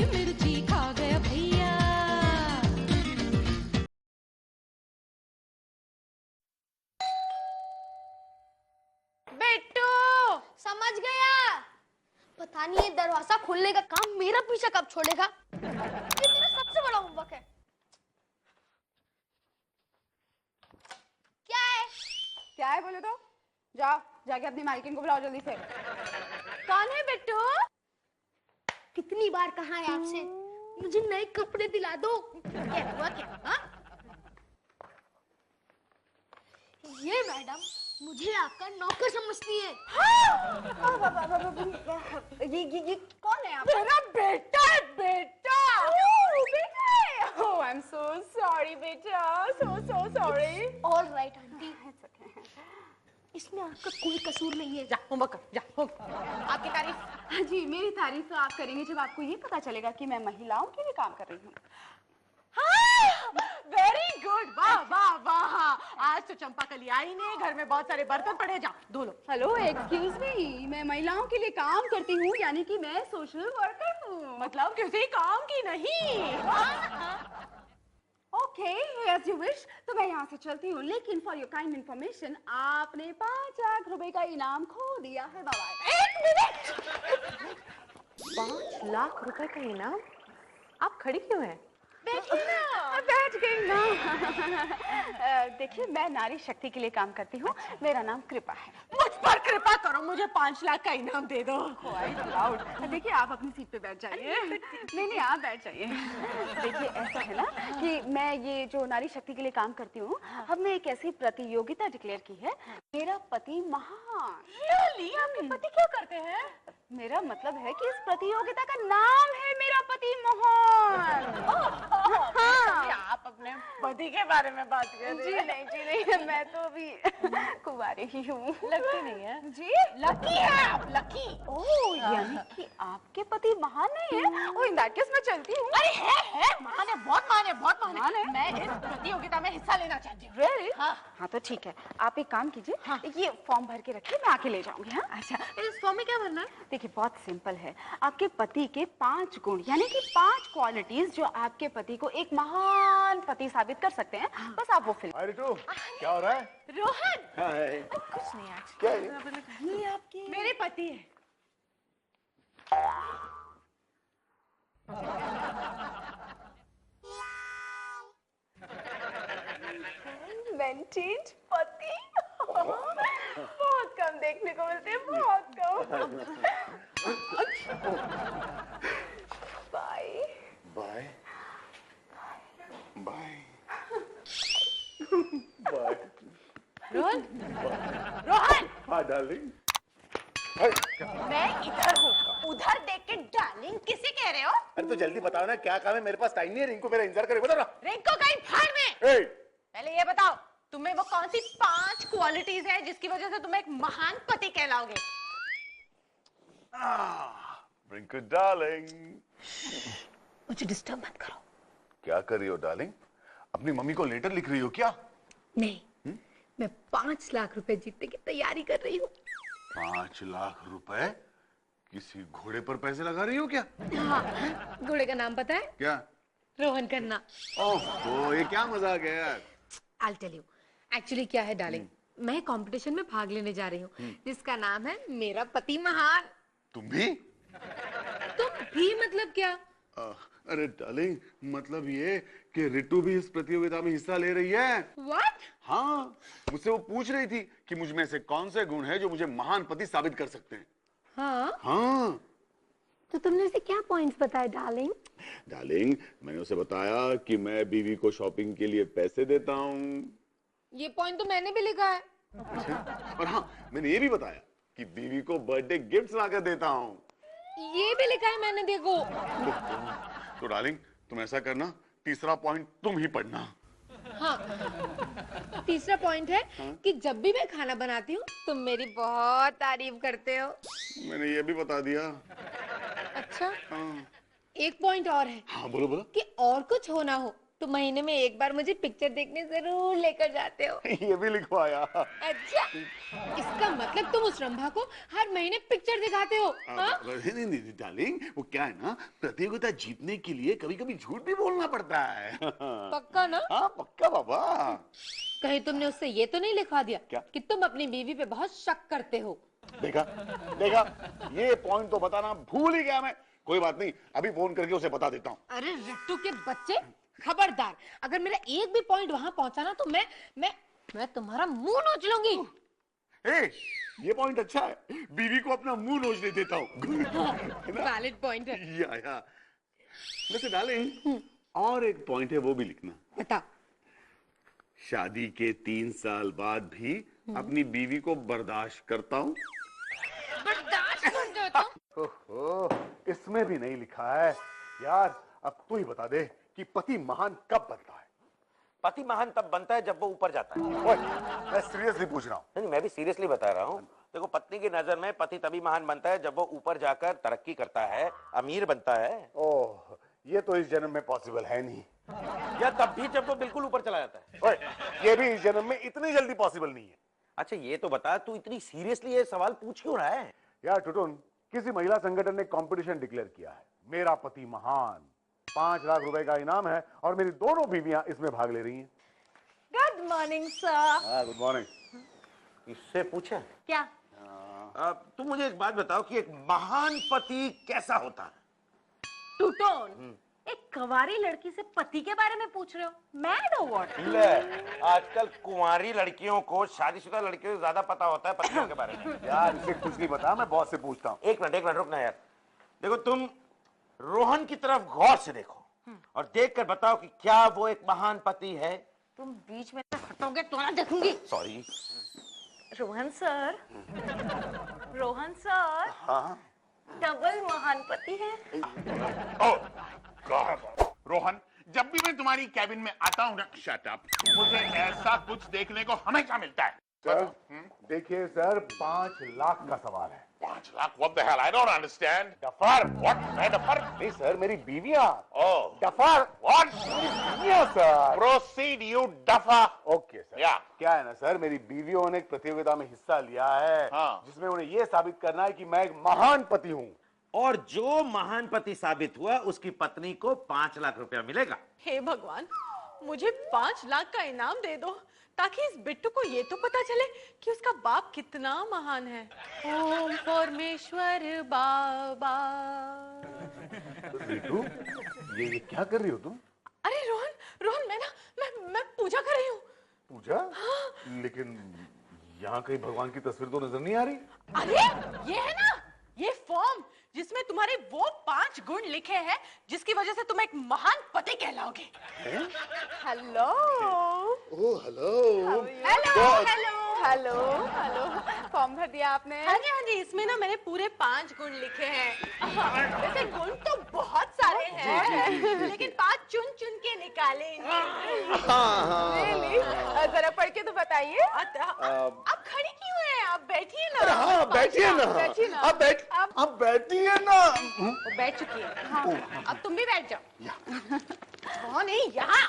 मिर्ची खा गया भैया। बेटू समझ गया। पता नहीं ये दरवाजा खोलने का काम मेरा पीछा कब छोड़ेगा। ये मेरा सबसे बड़ा होमवर्क है। क्या है बोले तो? जाओ जाके अपनी मालकिन को बुलाओ जल्दी से। कौन है बेटू? कितनी बार कहा है आपसे मुझे नए कपड़े दिला दो। क्या हुआ क्या? हा? ये मैडम मुझे आपका नौकर समझती है। ये कौन है आप? मेरा बेटा है बेटा। Oh, I'm so sorry बेटा, so sorry. All right aunty, इसमें आपका कोई कसूर नहीं है। जा होमवर्क कर, जा होमवर्क। आपकी तारीफ। हाँ जी, मेरी तारीफ तो आप करेंगे जब आपको ये पता चलेगा कि मैं महिलाओं के लिए काम कर रही हूँ। वेरी गुड, वाह वाह वाह। आज तो चंपा कली आई नहीं, घर में बहुत सारे बर्तन पड़े, जा धो लो। हेलो एक्सक्यूज मी, मैं महिलाओं के लिए काम करती हूँ, यानी कि मैं सोशल वर्कर हूँ। मतलब किसी काम की नहीं। Okay, as you wish. तो मैं यहाँ से चलती हूँ, लेकिन फॉर योर काइंड इन्फॉर्मेशन आपने 5 लाख रुपए का इनाम खो दिया है। बाबा 1 मिनट। 5 लाख रुपए का इनाम? आप खड़ी क्यों हैं? बैठ गई ना। देखिए, मैं नारी शक्ति के लिए काम करती हूँ, मेरा नाम कृपा है। मुझ पर कृपा करो, मुझे 5 लाख का इनाम दे दो। देखिए, आप अपनी सीट पे बैठ जाइए। नहीं आप बैठ जाइए। देखिए, ऐसा है ना कि मैं ये जो नारी शक्ति के लिए काम करती हूँ, हमने एक ऐसी प्रतियोगिता डिक्लेयर की है, मेरा पति महान। Really? आपके पति क्या करते हैं? मेरा मतलब है कि इस प्रतियोगिता का नाम है मेरा पति महान। हाँ। आप अपने पति के बारे में बात कर रहे हैं? जी नहीं, मैं तो अभी कुंवारी ही हूँ। लगती नहीं है जी, लकी है आप, लकी। ओह, यानी कि आपके पति महान नहीं है? ओह, इन दैट केस मैं चलती हूँ। अरे है महान है, बहुत महान है, बहुत महान है। मैं इस प्रतियोगिता में हिस्सा लेना चाहती हूँ। Really? हाँ तो ठीक है, आप एक काम कीजिए। हाँ। ये फॉर्म भर के रखिए, मैं आके ले जाऊंगी। हाँ, अच्छा, इस फॉर्म में क्या भरना है? देखिए, बहुत सिंपल है। आपके पति के 5 गुण, यानी कि 5 क्वालिटीज जो आपके पति को एक महान पति साबित कर सकते हैं, बस आप वो फिल। अरे रितु, क्या हो रहा है? रोहन। हाय। कुछ नहीं आज। क्या है? ये आपके मेरे पति है। मेंटेड पति। बहुत कम देखने को मिलते हैं, बहुत कम। Bye bye bye bye. Rohan, Rohan, हाँ डार्लिंग। मैं इधर हूँ, उधर देख के डार्लिंग किसे कह रहे हो? अरे तो जल्दी बताओ ना, क्या काम है? मेरे पास टाइम नहीं है, रिंकू मेरा इंतजार करे। बताओ ना। रिंकू कहीं फाड़ में। ए! पहले ये बताओ, तुम्हें वो कौन सी 5 क्वालिटीज है जिसकी वजह से तुम एक महान पति कहलाओगे? रिंकू डार्लिंग, मुझे डिस्टर्ब मत करो। क्या कर रही हो डार्लिंग? अपनी मम्मी को लेटर लिख रही हो क्या? नहीं, मैं 5 लाख रुपए जीतने की तैयारी कर रही हूँ। 5 लाख रुपए? किसी घोड़े पर पैसे लगा रही हो क्या? हाँ, घोड़े का नाम पता है? क्या? रोहन खन्ना। ओह, ये क्या मजाक है यार? I'll tell you. एक्चुअली क्या है डार्लिंग, मैं कंपटीशन में भाग लेने जा रही हूँ जिसका नाम है मेरा पति महान। तुम भी? तुम भी मतलब क्या? अरे डार्लिंग, मतलब ये कि रितु भी इस प्रतियोगिता में हिस्सा ले रही है। What? हाँ, मुझसे वो पूछ रही थी कि मुझ में से कौन से गुण है जो मुझे महान पति साबित कर सकते हैं। हाँ? हाँ तो तुमने उसे क्या पॉइंट्स बताए डार्लिंग? डार्लिंग, मैंने उसे बताया कि मैं बीवी को शॉपिंग के लिए पैसे देता हूँ। ये पॉइंट तो मैंने भी लिखा है। अच्छा, और हाँ, मैंने ये भी बताया कि बीवी को बर्थडे गिफ्ट लाकर देता हूँ। ये भी लिखा है मैंने, देखो। तो डार्लिंग, तुम ऐसा करना, तीसरा पॉइंट तुम ही पढ़ना। हाँ, तीसरा पॉइंट है कि जब भी मैं खाना बनाती हूँ तुम मेरी बहुत तारीफ करते हो। मैंने ये भी बता दिया। अच्छा, हाँ, एक पॉइंट और है। हाँ बोलो बोलो। कि और कुछ हो ना हो, तो महीने में एक बार मुझे पिक्चर देखने जरूर लेकर जाते हो। ये भी लिखवाया। अच्छा, इसका मतलब तुम उस रंभा को हर महीने पिक्चर दिखाते हो? हाँ? नहीं डार्लिंग, वो क्या है ना, प्रतियोगिता जीतने के लिए कभी कभी झूठ भी बोलना पड़ता है। पक्का ना? हाँ पक्का बाबा। कहीं तुमने उससे ये तो नहीं लिखवा दिया क्या? कि तुम अपनी बीवी पे बहुत शक करते हो? देखा देखा, ये पॉइंट तो बताना भूल ही गया मैं। कोई बात नहीं, अभी फोन करके उसे बता देता हूँ। अरे रट्टू के बच्चे, खबरदार, अगर मेरा एक भी पॉइंट वहां पहुंचा ना तो मैं तुम्हारा मुंह नोच लूंगी। ये पॉइंट अच्छा है, बीवी को अपना मुंह नोचने देता हूँ। वैलिड पॉइंट है। या वैसे डार्लिंग, और एक पॉइंट है, वो भी लिखना। बता। शादी के 3 साल बाद भी अपनी बीवी को बर्दाश्त करता हूँ। बर्दाश्त करते हो तुम? ओहो, इसमें भी नहीं लिखा है यार। अब तू ही बता दे कि पति महान कब बनता है। पति महान तब बनता है जब वो ऊपर जाता है। ओए, मैं सीरियसली पूछ रहा हूँ। नहीं, मैं भी सीरियसली बता रहा हूँ। देखो, पत्नी की नजर में पति तभी महान बनता है जब वो ऊपर जाकर तरक्की करता है, अमीर बनता है। ओह, ये तो इस जन्म में पॉसिबल है नहीं। या तब भी जब वो बिल्कुल ऊपर चला जाता है। ओए, ये भी इस जन्म में इतनी जल्दी पॉसिबल नहीं है। अच्छा, ये तो बता, तू इतनी सीरियसली ये सवाल पूछ क्यों रहा है? यार टुटुन, किसी महिला संगठन ने कंपटीशन डिक्लेयर किया है, मेरा पति महान। 5 लाख रुपए का इनाम है और मेरी दोनों बीवियां इसमें भाग ले रही हैं। Good morning sir. हाँ, गुड मॉर्निंग। इससे पूछे क्या? तुम मुझे एक बात बताओ कि एक महान पति कैसा होता है? टूटोन, एक कवारी लड़की से पति के बारे में पूछ रहे हो? मैड हो व्हाट? ले, आजकल कुंवारी लड़कियों को शादीशुदा लड़कियों से ज्यादा पता होता है पतियों के बारे में। यार इसे कुछ नहीं पता, मैं बॉस से पूछता हूँ। एक मिनट रुकना यार। देखो, तुम रोहन की तरफ गौर से देखो और देखकर बताओ कि क्या वो एक महान पति है। तुम बीच में से हटोगे तो ना देखूंगी। Sorry. Rohan sir, Rohan sir, हाँ, डबल महान पति है। ओह गॉड, रोहन, जब भी मैं तुम्हारी कैबिन में आता हूँ ना, शट अप, मुझे ऐसा कुछ देखने को हमेशा मिलता है। सर देखिए सर, 5 लाख का सवाल है। 5 lakh? What the hell? I don't understand. Duffer. What? मैं डफर? नहीं सर, मेरी बीवियां। Oh. डफर। What? मेरी बीवियां सर। Proceed, you duffer. Okay sir. Yeah. क्या है ना सर, मेरी बीवियों ने एक प्रतियोगिता में हिस्सा लिया है, हाँ। जिसमें उन्हें यह साबित करना है कि मैं एक महान पति हूँ। और जो महान पति साबित हुआ उसकी पत्नी को 5 लाख रुपया मिलेगा। हे भगवान, मुझे 5 लाख का इनाम दे दो ताकि इस बिट्टू को ये तो पता चले कि उसका बाप कितना महान है। ओम परमेश्वर बाबा। रितु, ये क्या कर रही हो तुम? अरे रोहन, रोहन, मैं पूजा कर रही हूँ। पूजा? लेकिन यहाँ कहीं भगवान की तस्वीर तो नजर नहीं आ रही। अरे ये है ना, ये फॉर्म जिसमें तुम्हारे वो 5 गुण लिखे हैं जिसकी वजह से तुम एक महान पति कहलाओगे। Hello. Oh hello. Hello hello hello hello, form भर दिया आपने? हाँ जी, इसमें ना मैंने पूरे 5 गुण लिखे हैं। वैसे गुण तो बहुत सारे हैं, लेकिन 5 चुन चुन के निकाले इन्हें। Really? जरा पढ़ के तो बताइए। आप खड़ी क्यों हैं? आप बैठिए ना। हाँ बैठिए ना, बैठिए ना। आप बैठिए ना। वो बैठ चुकी है। हाँ। अब तुम भी बैठ जाओ। कौन है यहाँ?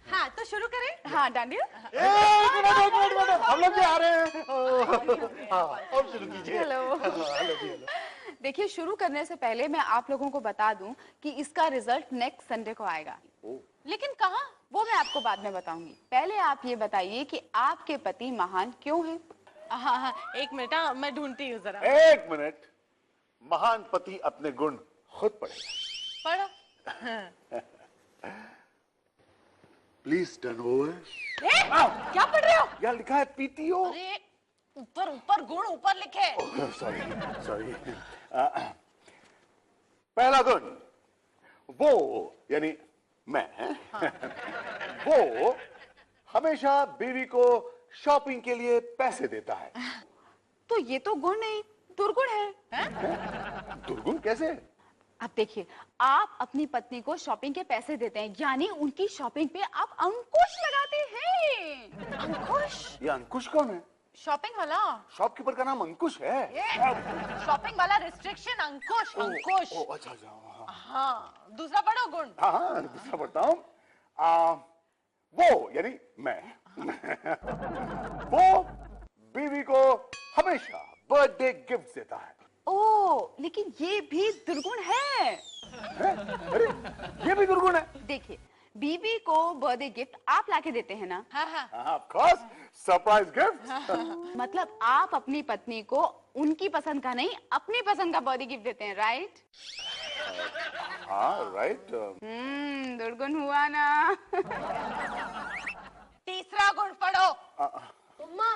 हाँ, तो शुरू करें? हाँ, डांडिया। एक मिनट, हम लोग भी आ रहे हैं। हाँ, अब शुरू कीजिए। हेलो। देखिए, शुरू करने से पहले मैं आप लोगों को बता दूं कि इसका रिजल्ट नेक्स्ट संडे को आएगा। लेकिन कहाँ? वो मैं आपको बाद में बताऊंगी। पहले आप ये बताइए कि आपके पति महान क्यों हैं? हाँ, एक मिनट, मैं ढूंढती हूँ जरा। एक मिनट, महान पति अपने गुण खुद पढ़ेगा। पढ़ो। Please turn over. क्या पढ़ रहे हो? यार लिखा है पीटीओ। अरे ऊपर ऊपर गुण ऊपर लिखे। सॉरी। पहला गुण, वो यानी मैं, वो हमेशा बीवी को शॉपिंग के लिए पैसे देता है। तो ये तो गुण नहीं, दुर्गुण है। दुर्गुण कैसे? अब देखिए, आप अपनी पत्नी को शॉपिंग के पैसे देते हैं, यानी उनकी शॉपिंग पे आप अंकुश लगाते हैं। अंकुश? ये अंकुश कौन है? शॉपिंग वाला शॉपकीपर का नाम अंकुश है। शॉपिंग वाला रिस्ट्रिक्शन अंकुश अंकुश। अच्छा अच्छा, हाँ हाँ दूसरा पढ़ो गुण। हाँ हाँ, दूसरा पढ़ता हूँ। वो यानी मैं वो बीवी को हमेशा बर्थडे गिफ्ट देता है। ओ, लेकिन ये भी दुर्गुण है। अरे ये भी दुर्गुण है। देखिए, बीवी को बर्थडे गिफ्ट आप लाके देते हैं ना, हाँ हाँ ऑफ कोर्स, सरप्राइज गिफ्ट। मतलब आप अपनी पत्नी को उनकी पसंद का नहीं, अपनी पसंद का बर्थडे गिफ्ट देते हैं, राइट? हाँ राइट। दुर्गुण हुआ ना। तीसरा गुण पढ़ो। मम्मा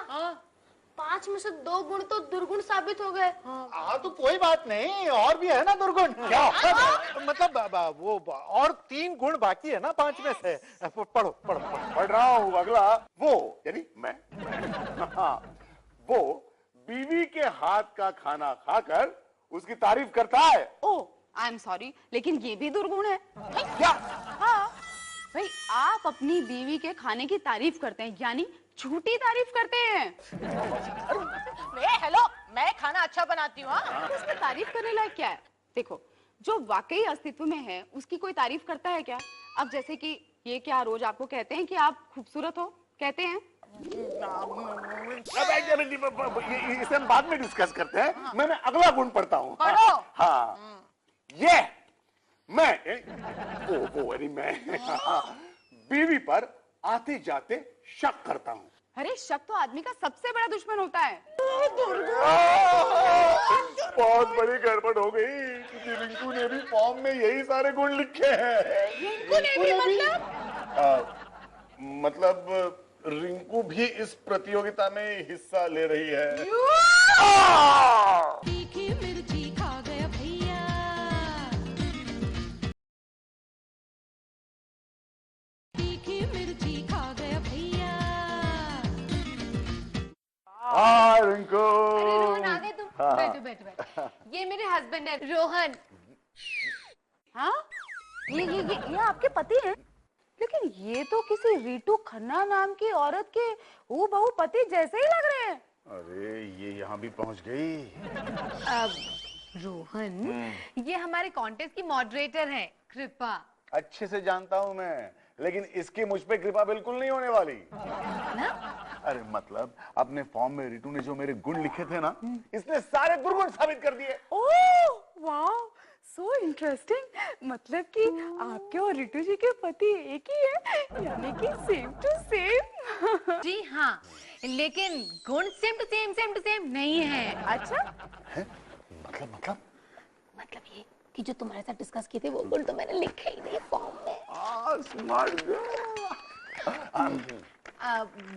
5 में से 2 गुण तो दुर्गुण साबित हो गए। हाँ तो कोई बात नहीं, और भी है ना दुर्गुण। क्या मतलब वो और 3 गुण बाकी है ना 5 में से। पढ़ो पढ़ो पढ़ रहा हूँ अगला। वो यानी मैं हाँ, वो बीवी के हाथ का खाना खाकर उसकी तारीफ करता है। ओ, आई एम सॉरी, लेकिन ये भी दुर्गुण है। क्या? हाँ भाई, आप अपनी बीवी के खाने की तारीफ करते हैं, यानी झूठी तारीफ करते हैं। हेलो, मैं खाना अच्छा बनाती हूँ। तो इसमें तारीफ करने लायक क्या है? देखो, जो वाकई अस्तित्व में है उसकी कोई तारीफ करता है क्या? अब जैसे कि ये क्या रोज आपको कहते हैं कि आप खूबसूरत हो, कहते हैं? इसे हम बाद में डिस्कस करते हैं। मैं अगला गुण पढ़ता हूँ। पढ़ो। हाँ, ये मैं वो यानी मैं बीवी पर आते जाते शक करता हूँ। अरे, शक तो आदमी का सबसे बड़ा दुश्मन होता है। बहुत बड़ी गड़बड़ हो गई, क्योंकि रिंकू ने भी फॉर्म में यही सारे गुण लिखे हैं। रिंकू ने भी मतलब रिंकू भी इस प्रतियोगिता में हिस्सा ले रही है। तीखी मिर्ची खा गया भैया, तीखी मिर्ची खा गया भैया। हाय रिंकू। अरे रोहन आ गए तुम? हाँ। बैठो बैठो बैठो। ये मेरे हस्बैंड है रोहन। हाँ, ये आपके पति हैं? लेकिन ये तो किसी रीटू खन्ना नाम की औरत के हूबहू पति जैसे ही लग रहे हैं। अरे ये यहाँ भी पहुंच गई। अब रोहन, ये हमारे कॉन्टेस्ट की मॉडरेटर हैं, कृपा। अच्छे से जानता हूँ मैं, लेकिन इसकी मुझ पे कृपा बिल्कुल नहीं होने वाली ना? अरे मतलब अपने फॉर्म में रितु ने जो मेरे गुण लिखे थे ना, इसने सारे दुर्गुण साबित कर दिए। ओह वाह, सो इंटरेस्टिंग। मतलब कि आपके और रितु जी के पति एक ही है, यानी कि सेम टू सेम। जी हाँ, लेकिन गुण सेम टू सेम नहीं है। अच्छा, मतलब ये कि जो तुम्हारे साथ डिस्कस किए थे वो गुण तो मैंने लिखे ही नहीं फॉर्म में। स्मार्ट।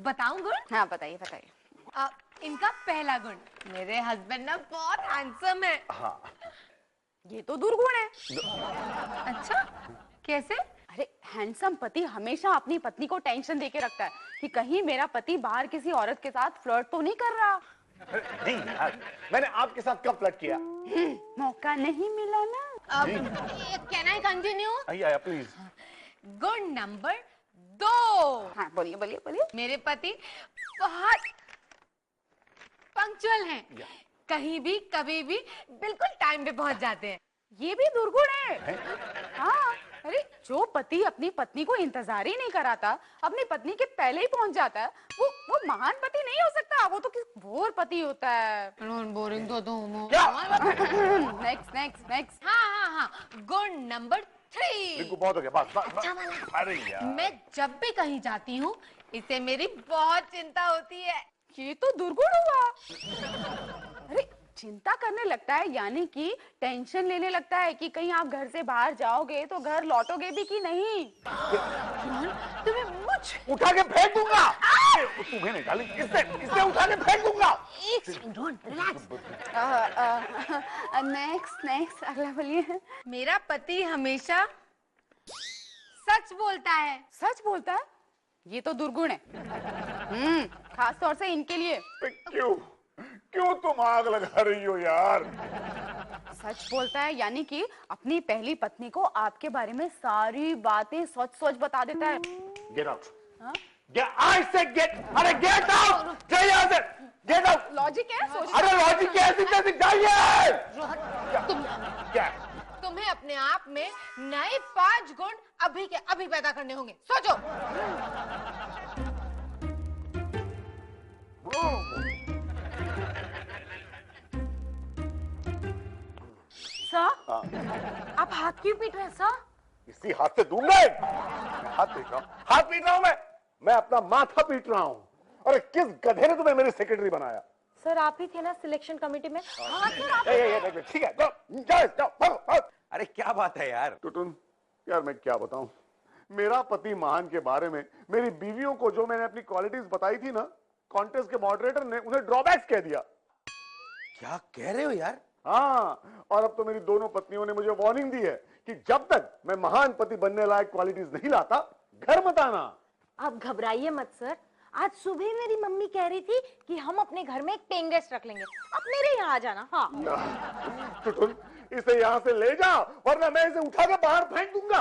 बताऊं गुण? हाँ बताइए बताइए। इनका पहला गुण, मेरे हस्बैंड ना बहुत हैंडसम है। हाँ। ये तो दुर्गुण है। अच्छा, कैसे? अरे, हैंडसम पति हमेशा अपनी पत्नी को टेंशन देके रखता है कि कहीं मेरा पति बाहर किसी औरत के साथ फ्लर्ट तो नहीं कर रहा। नहीं यार, मैंने आपके साथ कब फ्लर्ट किया? मौका नहीं मिला ना। Can I continue? आइए प्लीज। गुण नंबर 2। हाँ बोलिए बोलिए बोलिए। मेरे पति बहुत पंक्चुअल हैं, कहीं भी कभी भी बिल्कुल टाइम पे पहुंच जाते हैं। ये भी दुर्गुण है। हाँ, अरे जो पति अपनी पत्नी को इंतजार ही नहीं कराता, अपनी पत्नी के पहले ही पहुंच जाता है, वो महान पति नहीं हो सकता। वो तो किस बोर पति होता है। बोरिंग तो नेक्स्ट नेक्स्ट नेक्स्ट। हाँ, गुण नंबर 3। रिंकू बहुत हो गया, बस। अरे यार, मैं जब भी कहीं जाती हूँ इसे मेरी बहुत चिंता होती है। ये तो दुर्गुण हुआ। अरे, चिंता करने लगता है, यानी कि टेंशन लेने लगता है कि कहीं आप घर से बाहर जाओगे तो घर लौटोगे भी कि नहीं। तुम्हें मुझ उठा के फेंक दूंगा। तुम्हें नहीं डाली, इसे उठा के फेंक दूंगा। एक सेकंड रोहन, रिलैक्स। नेक्स्ट अगला बोलिए। मेरा पति हमेशा सच बोलता है। सच बोलता है? ये तो दुर्गुण है। खास तौर से इनके लिए। क्यों तुम आग लगा रही हो यार? सच बोलता है यानी कि अपनी पहली पत्नी को आपके बारे में सारी बातें सच बता देता है। Get out. अरे get out. Get out. Logic है, सोच। अरे लॉजिक कैसी कैसी चाहिए? तुम क्या? तुम्हें अपने आप में नए 5 गुण अभी के अभी पैदा करने होंगे, सोचो। सर, आप हाथ क्यों पीट रहे हैं सर? इसी हाथ से दूंगा। हाथ पीट रहा हूं, हाथ पीट रहा हूं मैं अपना माथा पीट रहा हूं। अरे किस गधे ने तुम्हें मेरी सेक्रेटरी बनाया? सर आप ही थे ना सिलेक्शन कमेटी में? हाँ सर, आप ठीक है, जाओ। अरे क्या बात है यार? टुटुन, यार मैं क्या बताऊं, मेरा पति महान के बारे में मेरी बीवियों को जो मैंने अपनी क्वालिटीज बताई थी ना, कॉन्टेस्ट के मॉडरेटर ने उन्हें ड्रॉबैक्स कह दिया। क्या कह रहे हो यार? हाँ, और अब तो मेरी दोनों पत्नियों ने मुझे वार्निंग दी है कि जब तक मैं महान पति बनने लायक क्वालिटीज नहीं लाता, घर मत आना। आप घबराइए मत सर, आज सुबह मेरी मम्मी कह रही थी कि हम अपने घर में एक पेइंग गेस्ट रख लेंगे, आप मेरे यहाँ आ जाना। हाँ टुटुन, इसे यहाँ से ले जा, वरना मैं इसे उठा के बाहर फेंक दूंगा।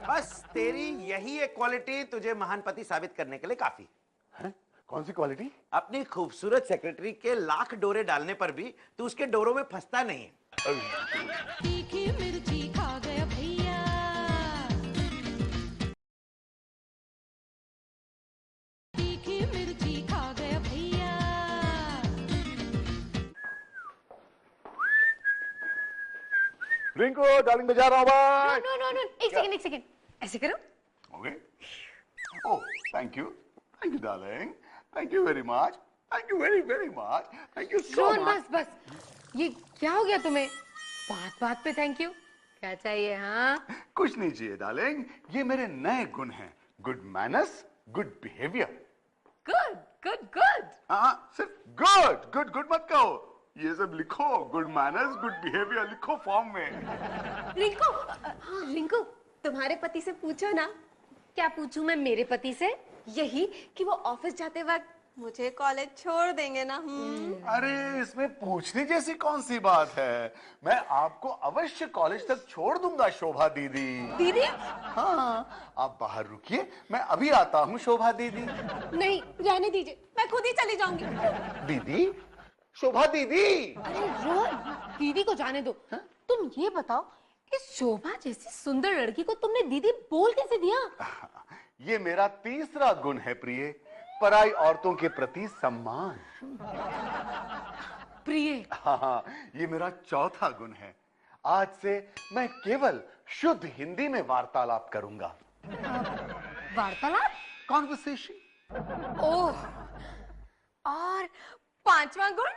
बस तेरी यही एक क्वालिटी तुझे महान पति साबित करने के लिए काफी है? कौन सी क्वालिटी? अपनी खूबसूरत सेक्रेटरी के लाख डोरे डालने पर भी तू उसके डोरों में फंसता नहीं है। तीखी मिर्ची खा गया भैया, तीखी मिर्ची खा गया भैया। रिंकू डार्लिंग बजा रहा हूँ भाई। नो, एक सेकंड, ऐसे करो। Okay. Oh, thank you darling, thank you very much, thank you very much, thank you so Rohan, much. बस ये क्या हो गया तुम्हें? बात पे थैंक यू क्या चाहिए? हाँ, कुछ नहीं चाहिए डार्लिंग, ये मेरे नए गुण हैं, good manners, good behaviour. Good. हाँ, सिर्फ गुड मत कहो, ये सब लिखो, गुड मैनर्स गुड बिहेवियर लिखो फॉर्म में। रिंकू, तुम्हारे पति से पूछो ना। क्या पूछूं मैं मेरे पति से? यही कि वो ऑफिस जाते वक्त मुझे कॉलेज छोड़ देंगे ना। अरे इसमें पूछने जैसी कौन सी बात है, मैं आपको अवश्य कॉलेज तक छोड़ दूंगा शोभा दीदी। दीदी? हाँ, आप बाहर रुकिए, मैं अभी आता हूँ शोभा दीदी। नहीं, रहने दीजिए, मैं खुद ही चली जाऊंगी। दीदी? शोभा दीदी? अरे रोहन, दीदी को जाने दो। तुम ये बताओ कि शोभा जैसी सुंदर लड़की को तुमने दीदी बोल कैसे दिया? ये मेरा तीसरा गुण है प्रिय, पराई औरतों के प्रति सम्मान। प्रिय? हाँ, ये मेरा चौथा गुण है। आज से मैं केवल शुद्ध हिंदी में वार्तालाप करूंगा। वार्तालाप? कॉन्वर्सेशन। ओह, और 5वां गुण?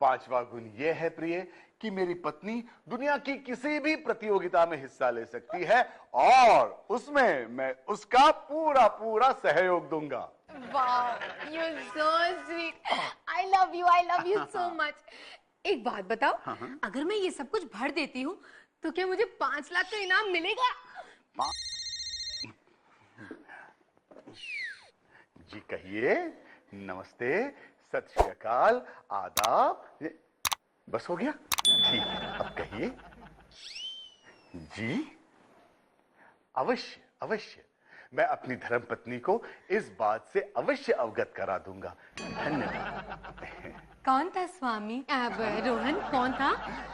5वां गुण यह है प्रिय कि मेरी पत्नी दुनिया की किसी भी प्रतियोगिता में हिस्सा ले सकती है और उसमें मैं उसका पूरा सहयोग दूंगा। वाह, you're so sweet. I love you so much. एक बात बताओ, अगर मैं ये सब कुछ भर देती हूँ तो क्या मुझे 5 लाख का इनाम मिलेगा? जी कहिए। नमस्ते, सत श्री अकाल, आदाब। बस हो गया? ठीक है, अब कहिए। जी अवश्य मैं अपनी धर्मपत्नी को इस बात से अवश्य अवगत करा दूंगा। धन्यवाद। कौन था स्वामी? रोहन, कौन था?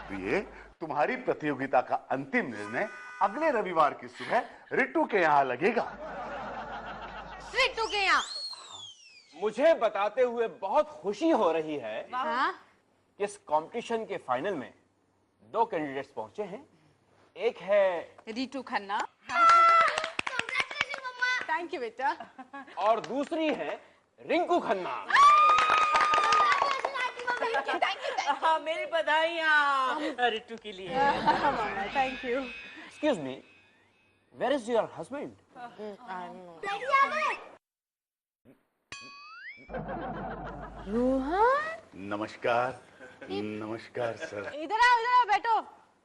प्रिय, तुम्हारी प्रतियोगिता का अंतिम निर्णय अगले रविवार की सुबह रिट्टू के यहाँ लगेगा। रिट्टू के यहाँ? मुझे बताते हुए बहुत खुशी हो रही है कि इस कंपटीशन के फाइनल में 2 कैंडिडेट्स पहुंचे हैं। एक है रितु खन्ना। थैंक यू बेटा। और दूसरी है रिंकू खन्ना। हाँ, मेरी बधाइयाँ रितु के लिए। Thank you. Excuse me, where is your husband? Rohan? नमस्कार सर। इधर आओ बैठो।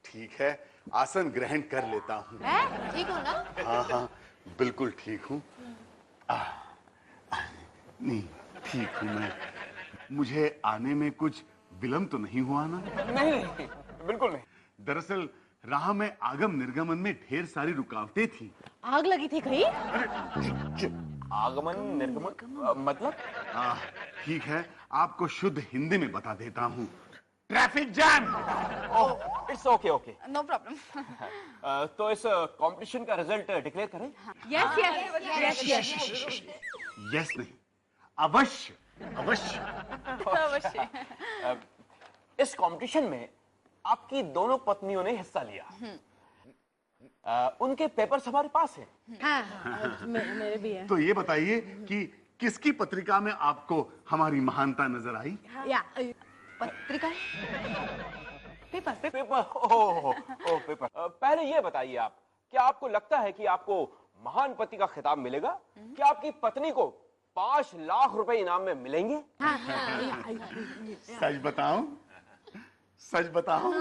ठीक है, आसन ग्रहण कर लेता हूँ। ठीक हो ना? हाँ, बिल्कुल ठीक हूँ। नहीं, ठीक हूँ मैं। मुझे आने में कुछ विलंब तो नहीं हुआ ना? नहीं, बिल्कुल नहीं। दरअसल राह में आगम निर्गमन में ढेर सारी रुकावटें थी। आग लगी थी कहीं? अरे चुप, आगमन निर्गमन मतलब? ठीक है, आपको शुद्ध हिंदी में बता देता हूँ। Traffic jam. Oh, it's okay okay. No problem. तो इस कंपटीशन का रिजल्ट डिक्लेयर करें? Yes yes yes. यस नहीं, अवश्य अवश्य। अवश्य। इस कंपटीशन में आपकी दोनों पत्नियों ने हिस्सा लिया। उनके पेपर्स हमारे पास हैं। हाँ, मेरे भी हैं। तो ये बताइए कि किसकी पत्रिका में आपको हमारी महानता नजर आई? या पत्रिका पेपर पेपर। ओह पेपर। पहले ये बताइए आप, क्या आपको लगता है कि आपको महान पति का खिताब मिलेगा? क्या आपकी पत्नी को 5 लाख रुपए इनाम में मिलेंगे? सच बताऊं? सच बताऊं?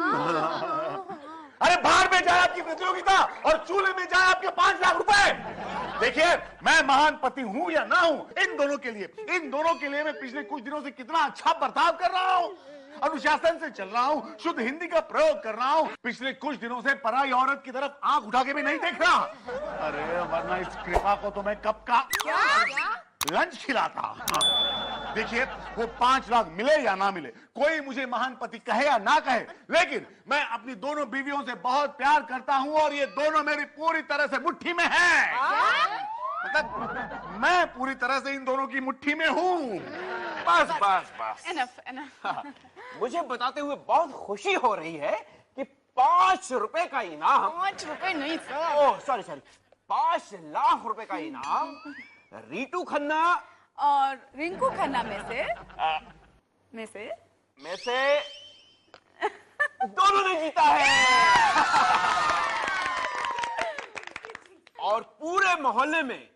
अरे बाहर में जाए आपकी प्रतियोगिता और चूल्हे में जाए आपके 5 लाख रुपए। देखिए, मैं महान पति हूं या ना हूं, इन दोनों के लिए मैं पिछले कुछ दिनों से कितना अच्छा बर्ताव कर रहा हूं। अनुशासन से चल रहा हूं, शुद्ध हिंदी का प्रयोग कर रहा हूं। पिछले कुछ दिनों से पराई औरत की तरफ आंख उठा के भी नहीं देख रहा। अरे वरना इस कृपा को तो मैं कब का लंच खिलाता। देखिए, वो 5 लाख मिले या ना मिले, कोई मुझे महान पति कहे या ना कहे, लेकिन मैं अपनी दोनों बीवियों से बहुत प्यार करता हूं और ये दोनों मेरी पूरी तरह से मुट्ठी में हैं। मतलब मैं पूरी तरह से इन दोनों की मुट्ठी में हूं। बस बस बस। एनफ। मुझे बताते हुए बहुत खुशी हो रही है कि 5 रुपए का इनाम। 5 रुपए नहीं सर। ओह सॉरी 5 लाख रुपए का इनाम रीटू खन्ना और रिंकू खन्ना में से दोनों ने जीता है। और पूरे मोहल्ले में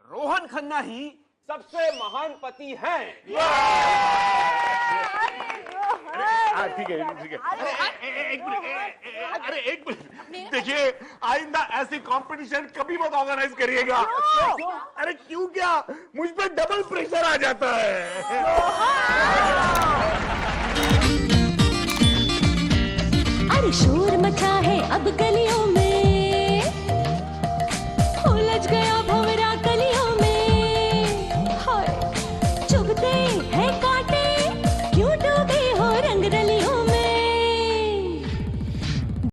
रोहन खन्ना ही सबसे महान पति हैं। ठीक है। अरे एक मिनट, देखिए आइंदा ऐसी कंपटीशन कभी मत ऑर्गेनाइज करिएगा। अरे क्यों क्या, मुझ पे डबल प्रेशर आ जाता है।